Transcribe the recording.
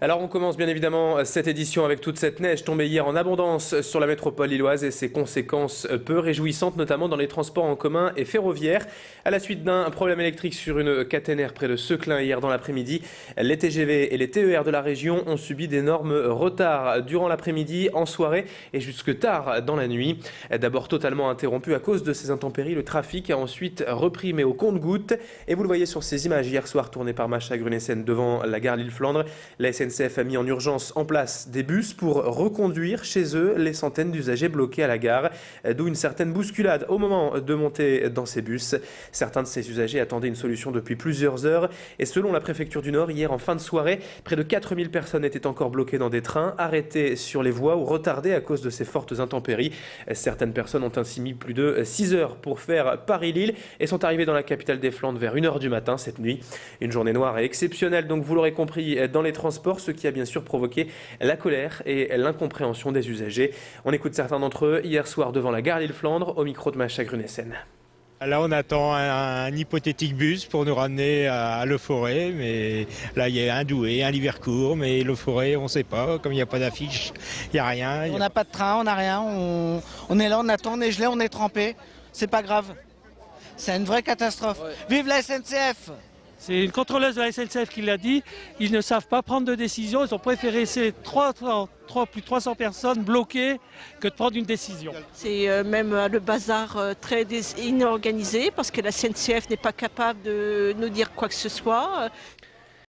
Alors on commence bien évidemment cette édition avec toute cette neige tombée hier en abondance sur la métropole lilloise et ses conséquences peu réjouissantes, notamment dans les transports en commun et ferroviaires. À la suite d'un problème électrique sur une caténaire près de Seclin hier dans l'après-midi, les TGV et les TER de la région ont subi d'énormes retards durant l'après-midi, en soirée et jusque tard dans la nuit. D'abord totalement interrompu à cause de ces intempéries, le trafic a ensuite repris mais au compte-gouttes. Et vous le voyez sur ces images hier soir tournées par Macha Grunessen devant la gare Lille-Flandre. La SNCF a mis en urgence en place des bus pour reconduire chez eux les centaines d'usagers bloqués à la gare, d'où une certaine bousculade au moment de monter dans ces bus. Certains de ces usagers attendaient une solution depuis plusieurs heures et selon la préfecture du Nord, hier en fin de soirée, près de 4000 personnes étaient encore bloquées dans des trains, arrêtées sur les voies ou retardées à cause de ces fortes intempéries. Certaines personnes ont ainsi mis plus de 6 heures pour faire Paris-Lille et sont arrivées dans la capitale des Flandres vers 1 h du matin cette nuit. Une journée noire et exceptionnelle, donc vous l'aurez compris, dans les transports, ce qui a bien sûr provoqué la colère et l'incompréhension des usagers. On écoute certains d'entre eux hier soir devant la gare Lille-Flandre au micro de Macha Grunessen. Là, on attend un hypothétique bus pour nous ramener à Le Forêt, mais là, il y a un Douai, un Livercourt, mais Le Forêt, on ne sait pas, comme il n'y a pas d'affiche, il n'y a rien. On n'a pas de train, on n'a rien, on est là, on attend, on est gelé, on est trempé, c'est pas grave. C'est une vraie catastrophe. Ouais. Vive la SNCF! C'est une contrôleuse de la SNCF qui l'a dit, ils ne savent pas prendre de décision, ils ont préféré laisser plus de 300 personnes bloquées que de prendre une décision. C'est même le bazar très inorganisé parce que la SNCF n'est pas capable de nous dire quoi que ce soit.